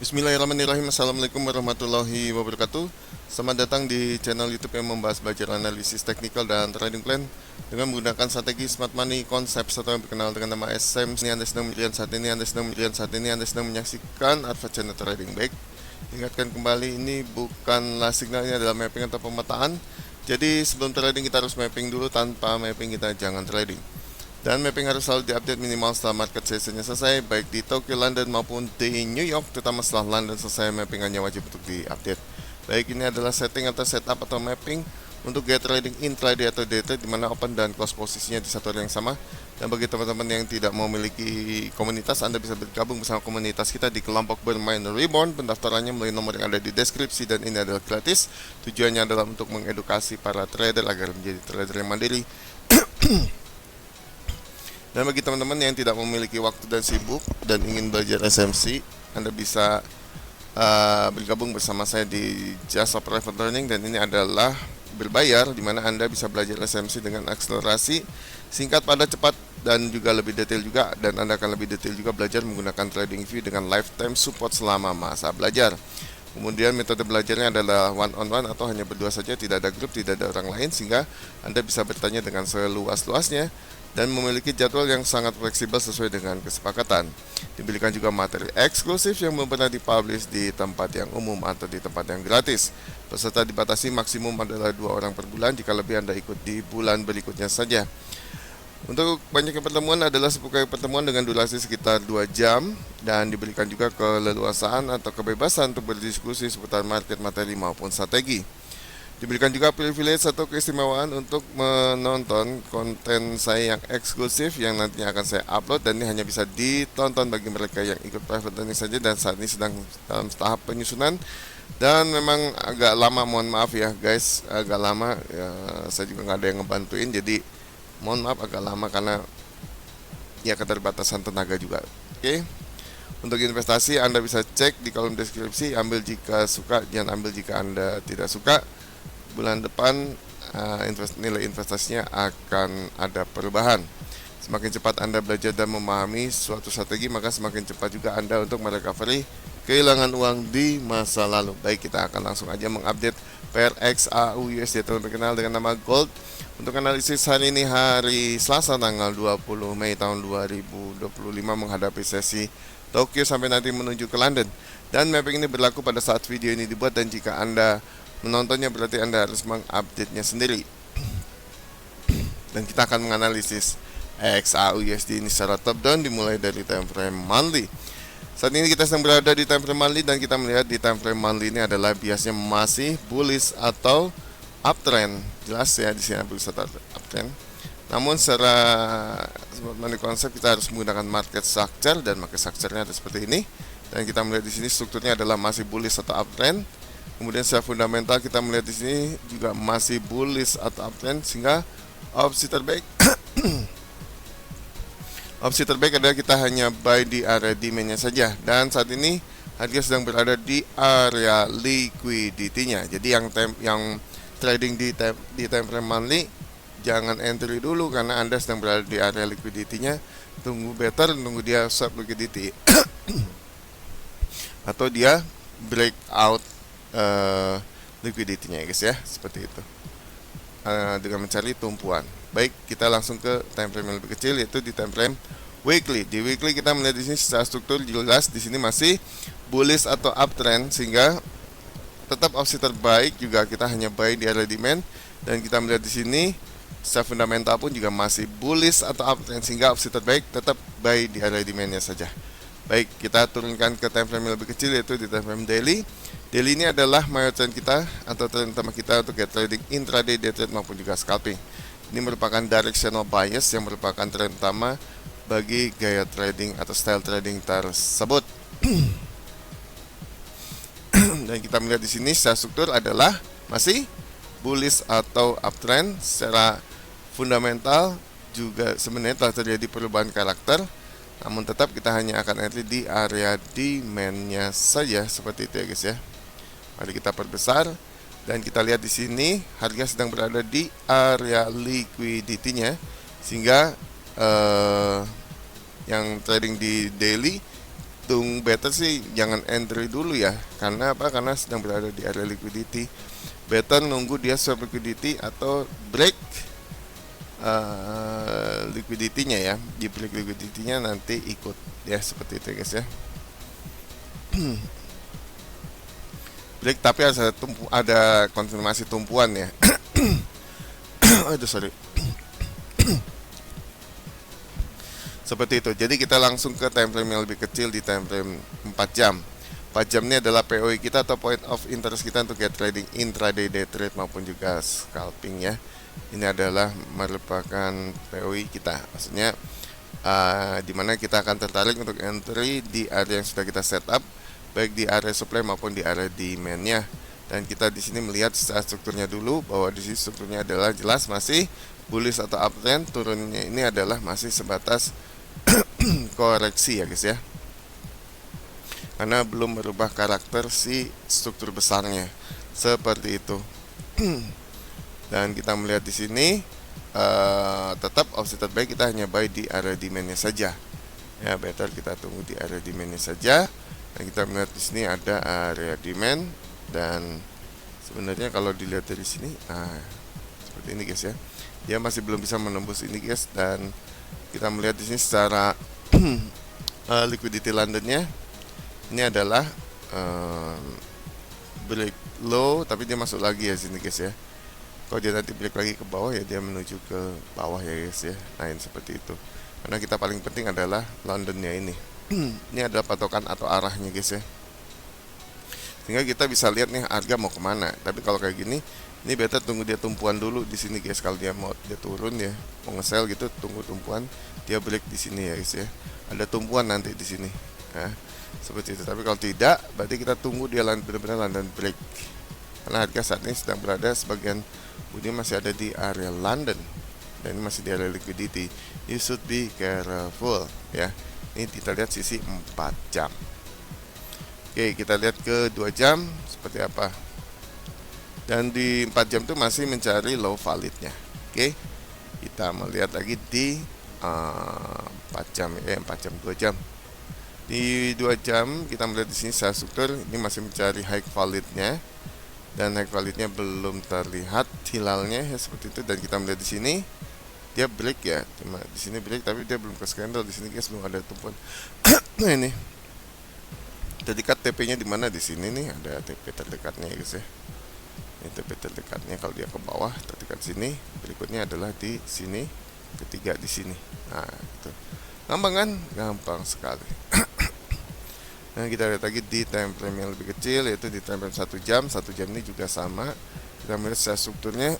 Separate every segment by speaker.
Speaker 1: Bismillahirrahmanirrahim. Assalamualaikum warahmatullahi wabarakatuh. Selamat datang di channel YouTube yang membahas belajar analisis teknikal dan trading plan dengan menggunakan strategi smart money konsep atau yang dikenal dengan nama SM. Ini Anda sedang menyaksikan Adva Channel Trading. Baik, ingatkan kembali, ini bukanlah signalnya adalah mapping atau pemetaan. Jadi sebelum trading kita harus mapping dulu, tanpa mapping kita jangan trading. Dan mapping harus selalu diupdate minimal setelah market sessionnya selesai, baik di Tokyo, London maupun di New York. Terutama setelah London selesai, mappingannya wajib untuk diupdate. Baik, ini adalah setting atau setup atau mapping untuk gaya trading intraday atau day trade, dimana open dan close posisinya di satu hari yang sama. Dan bagi teman-teman yang tidak memiliki komunitas, Anda bisa bergabung bersama komunitas kita di kelompok bermain Reborn. Pendaftarannya melalui nomor yang ada di deskripsi dan ini adalah gratis. Tujuannya adalah untuk mengedukasi para trader agar menjadi trader yang mandiri. Dan bagi teman-teman yang tidak memiliki waktu dan sibuk dan ingin belajar SMC, Anda bisa bergabung bersama saya di Jasa Private Learning, dan ini adalah berbayar, di mana Anda bisa belajar SMC dengan akselerasi singkat, padat, cepat, dan juga lebih detail juga. Dan Anda akan lebih detail juga belajar menggunakan TradingView dengan lifetime support selama masa belajar. Kemudian metode belajarnya adalah one on one atau hanya berdua saja, tidak ada grup, tidak ada orang lain, sehingga Anda bisa bertanya dengan seluas-luasnya dan memiliki jadwal yang sangat fleksibel sesuai dengan kesepakatan. Diberikan juga materi eksklusif yang belum pernah dipublish di tempat yang umum atau di tempat yang gratis. Peserta dibatasi maksimum adalah 2 orang per bulan, jika lebih Anda ikut di bulan berikutnya saja. Untuk banyaknya pertemuan adalah 10 kali pertemuan dengan durasi sekitar 2 jam, dan diberikan juga keleluasaan atau kebebasan untuk berdiskusi seputar market, materi maupun strategi. Diberikan juga privilege atau keistimewaan untuk menonton konten saya yang eksklusif yang nantinya akan saya upload, dan ini hanya bisa ditonton bagi mereka yang ikut private learning saja, dan saat ini sedang dalam tahap penyusunan dan memang agak lama, mohon maaf ya guys, agak lama ya, saya juga nggak ada yang ngebantuin, jadi mohon maaf agak lama karena ya keterbatasan tenaga juga. Oke. Untuk investasi Anda bisa cek di kolom deskripsi, ambil jika suka, jangan ambil jika Anda tidak suka. Bulan depan nilai investasinya akan ada perubahan. Semakin cepat Anda belajar dan memahami suatu strategi, maka semakin cepat juga Anda untuk merecovery kehilangan uang di masa lalu. Baik, kita akan langsung aja mengupdate pair XAU USD atau terkenal dengan nama Gold. Untuk analisis hari ini, hari Selasa tanggal 20 Mei tahun 2025, menghadapi sesi Tokyo sampai nanti menuju ke London. Dan mapping ini berlaku pada saat video ini dibuat, dan jika Anda menontonnya berarti Anda harus mengupdate-nya sendiri. Dan kita akan menganalisis XAU USD ini secara top down, dimulai dari time frame monthly. Saat ini kita sedang berada di time frame monthly, dan kita melihat di time frame monthly ini adalah biasanya masih bullish atau uptrend. Jelas ya, di sini bullish atau uptrend. Namun secara smart money konsep kita harus menggunakan market structure, dan market structure-nya ada seperti ini. Dan kita melihat di sini strukturnya adalah masih bullish atau uptrend. Kemudian secara fundamental kita melihat di sini juga masih bullish atau uptrend, sehingga opsi terbaik opsi terbaik adalah kita hanya buy di area demand-nya saja. Dan saat ini harga sedang berada di area liquidity-nya. Jadi yang trading di time frame monthly jangan entry dulu, karena Anda sedang berada di area liquidity-nya. Tunggu dia swap liquidity atau dia breakout liquidity-nya ya guys ya, seperti itu, dengan mencari tumpuan. Baik, kita langsung ke time frame yang lebih kecil, yaitu di time frame weekly. Di weekly kita melihat di sini secara struktur jelas di sini masih bullish atau uptrend, sehingga tetap opsi terbaik juga kita hanya buy di area demand. Dan kita melihat di sini secara fundamental pun juga masih bullish atau uptrend, sehingga opsi terbaik tetap buy di area demand-nya saja. Baik, kita turunkan ke time frame yang lebih kecil, yaitu di time frame daily. Daily ini adalah mayor trend kita atau trend utama kita untuk gaya trading intraday, day trade maupun juga scalping. Ini merupakan directional bias yang merupakan trend utama bagi gaya trading atau style trading tersebut. Dan kita melihat di sini secara struktur adalah masih bullish atau uptrend. Secara fundamental juga sebenarnya telah terjadi perubahan karakter, namun tetap kita hanya akan entry di area demand-nya saja, seperti itu ya guys ya. Mari kita perbesar, dan kita lihat di sini harga sedang berada di area liquidity-nya, sehingga yang trading di daily better sih jangan entry dulu ya. Karena apa? Karena sedang berada di area liquidity. Better nunggu dia swap liquidity atau break liquidity-nya ya. Di break liquidity-nya nanti ikut ya, seperti itu guys ya. Break tapi ada konfirmasi tumpuan ya. Aduh sorry. Seperti itu. Jadi kita langsung ke time frame yang lebih kecil di time frame 4 jam. 4 jam ini adalah POI kita atau point of interest kita untuk get trading intraday day trade maupun juga scalping ya. Ini adalah merupakan POI kita. Maksudnya dimana kita akan tertarik untuk entry di area yang sudah kita setup, baik di area supply maupun di area demand-nya. Dan kita di sini melihat secara strukturnya dulu, bahwa di sini strukturnya adalah jelas masih bullish atau uptrend. Turunnya ini adalah masih sebatas koreksi ya guys ya, karena belum merubah karakter si struktur besarnya seperti itu. Dan kita melihat di sini tetap opsi terbaik kita hanya buy di area demand-nya saja ya. Better kita tunggu di area demand-nya saja. Dan kita melihat di sini ada area demand, dan sebenarnya kalau dilihat dari sini seperti ini guys ya, dia masih belum bisa menembus ini guys. Dan kita melihat di sini secara liquidity Londonnya ini adalah break low, tapi dia masuk lagi ya sini guys ya. Kalau dia nanti break lagi ke bawah ya, dia menuju ke bawah ya guys ya. Nah ini seperti itu, karena kita paling penting adalah Londonnya ini. Ini adalah patokan atau arahnya guys ya, sehingga kita bisa lihat nih harga mau kemana. Tapi kalau kayak gini, ini better tunggu dia tumpuan dulu di sini guys. Kalau dia mau turun ya, mau nge-sell gitu, tunggu tumpuan, dia break di sini ya guys ya. Ada tumpuan nanti di sini ya, seperti itu. Tapi kalau tidak, berarti kita tunggu dia benar-benar London break, karena harga saat ini sedang berada sebagian budi masih ada di area London, dan ini masih di area liquidity. You should be careful ya. Ini kita lihat sisi 4 jam. Oke, kita lihat ke 2 jam seperti apa. Dan di 4 jam itu masih mencari low validnya. Oke, kita melihat lagi di 4 jam 4 jam 2 jam. Di 2 jam kita melihat di sini secara struktur ini masih mencari high validnya, dan high validnya belum terlihat hilalnya ya, seperti itu. Dan kita melihat di sini dia break ya, cuma di sini break tapi dia belum ke candle. Di sini guys belum ada tumpuan. Nah ini terdekat TP-nya di mana? Di sini nih ada TP terdekatnya ya guys ya. Ini TP terdekatnya. Kalau dia ke bawah terdekat sini, berikutnya adalah di sini, ketiga di sini. Nah itu gampang kan? Gampang sekali. Nah kita lihat lagi di time frame yang lebih kecil, yaitu di time frame 1 jam. 1 jam ini juga sama. Kita melihat secara strukturnya.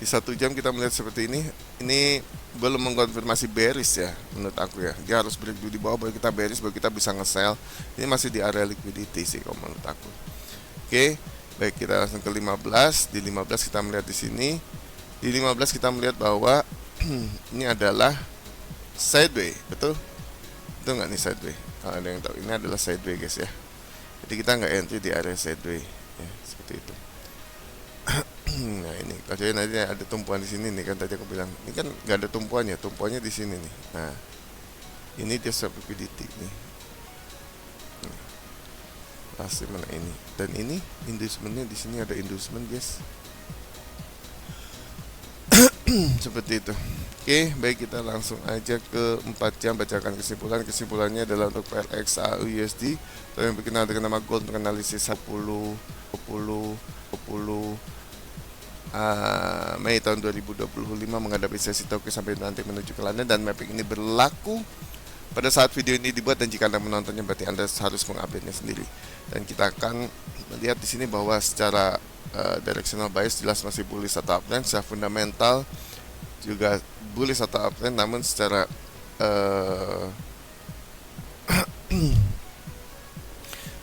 Speaker 1: Di 1 jam kita melihat seperti ini. Ini belum mengkonfirmasi bearish ya, menurut aku ya. Dia harus break dulu di bawah baru kita bearish, baru kita bisa nge-sell. Ini masih di area liquidity sih kalau menurut aku. Oke, baik, kita langsung ke 15. Di 15 kita melihat di sini. Di 15 kita melihat bahwa ini adalah sideway, betul? Betul nggak nih sideway? Ada yang tahu? Ini adalah sideway guys ya. Jadi kita nggak entry di area sideway ya, seperti itu. Nah ini kalau nanti ada tumpuan di sini nih kan, tadi aku bilang ini kan nggak ada tumpuannya, tumpuannya di sini nih. Nah ini dia swap liquidity nih. Pasti mana ini, dan ini inducementnya di sini ada inducement guys. Seperti itu. Oke, baik, kita langsung aja ke 4 jam bacakan kesimpulan. Kesimpulannya adalah untuk PLX AU USD yang dikenal dengan nama gold untuk analisis 10 Mei tahun 2025 menghadapi sesi Tokyo sampai nanti menuju ke London. Dan mapping ini berlaku pada saat video ini dibuat, dan jika Anda menontonnya berarti Anda harus mengupdate-nya sendiri. Dan kita akan melihat di sini bahwa secara directional bias jelas masih bullish atau uptrend, secara fundamental juga bullish atau uptrend, namun secara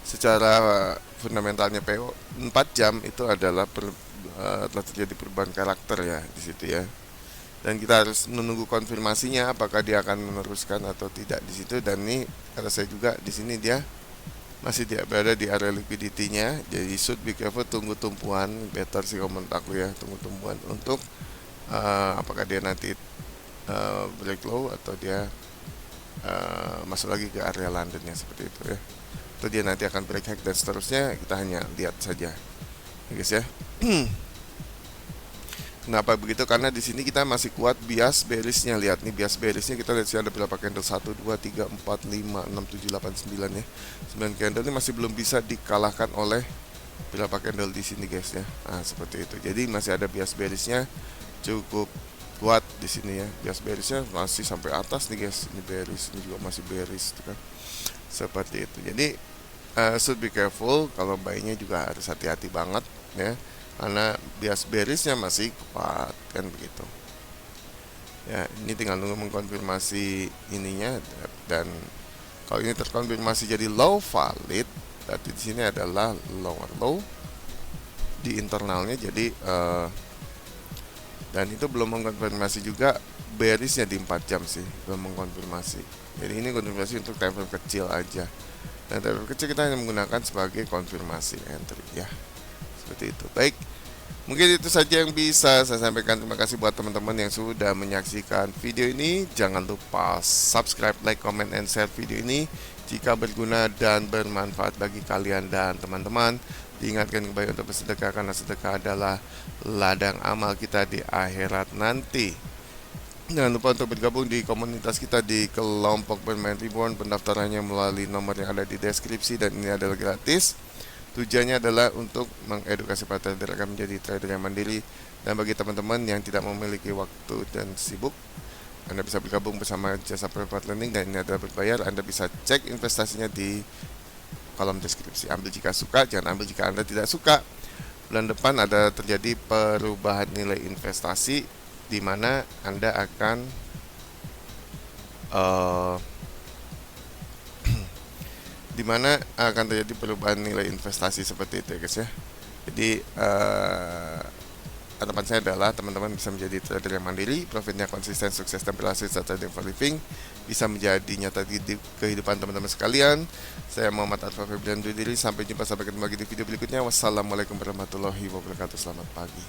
Speaker 1: secara fundamentalnya PO 4 jam itu adalah telah terjadi perubahan karakter ya di situ ya. Dan kita harus menunggu konfirmasinya apakah dia akan meneruskan atau tidak di situ. Dan ini kata saya juga di sini dia masih tidak berada di area liquidity-nya. Jadi should be careful, tunggu tumpuan, better sih kalau menurut aku ya, tunggu tumpuan untuk apakah dia nanti break low atau dia masuk lagi ke area Londonnya seperti itu ya. Itu dia nanti akan break hack dan seterusnya, kita hanya lihat saja ya guys ya. Kenapa begitu? Karena di sini kita masih kuat bias bearishnya. Lihat nih bias bearishnya, kita lihat sih ada berapa candle, 1 2 3 4 5 6 7 8 9 ya. 9 candle ini masih belum bisa dikalahkan oleh berapa candle di sini guys ya. Nah, seperti itu. Jadi masih ada bias bearishnya cukup kuat di sini ya. Bias bearishnya masih sampai atas nih guys. Ini bearish, ini juga masih bearish kan. Seperti itu. Jadi should be careful, kalau buynya juga harus hati-hati banget ya. Karena bias bearishnya masih kuat kan begitu. Ya, ini tinggal nunggu mengkonfirmasi ininya, dan kalau ini terkonfirmasi jadi low valid, berarti di sini adalah lower low di internalnya. Jadi dan itu belum mengkonfirmasi juga bearishnya di 4 jam sih, belum mengkonfirmasi. Jadi ini konfirmasi untuk time frame kecil aja. Dan time frame kecil kita hanya menggunakan sebagai konfirmasi entry ya. Seperti itu. Baik, mungkin itu saja yang bisa saya sampaikan. Terima kasih buat teman-teman yang sudah menyaksikan video ini. Jangan lupa subscribe, like, comment, and share video ini jika berguna dan bermanfaat bagi kalian dan teman-teman. Diingatkan kembali untuk bersedekah, karena sedekah adalah ladang amal kita di akhirat nanti. Jangan lupa untuk bergabung di komunitas kita di kelompok bermain Reborn. Pendaftarannya melalui nomor yang ada di deskripsi, dan ini adalah gratis. Tujuannya adalah untuk mengedukasi para trader akan menjadi trader yang mandiri. Dan bagi teman-teman yang tidak memiliki waktu dan sibuk, Anda bisa bergabung bersama Jasa Private Lending, dan ini adalah berbayar. Anda bisa cek investasinya di kolom deskripsi. Ambil jika suka, jangan ambil jika Anda tidak suka. Bulan depan ada terjadi perubahan nilai investasi, di mana Anda akan dimana akan terjadi perubahan nilai investasi seperti itu ya guys ya. Jadi harapan saya adalah teman-teman bisa menjadi trader yang mandiri, profitnya konsisten, sukses, dan berhasil saat trading for living bisa menjadi nyata di kehidupan teman-teman sekalian. Saya Muhammad Arfa Febrian undur diri, sampai jumpa, sampai ketemu lagi di video berikutnya. Wassalamualaikum warahmatullahi wabarakatuh. Selamat pagi.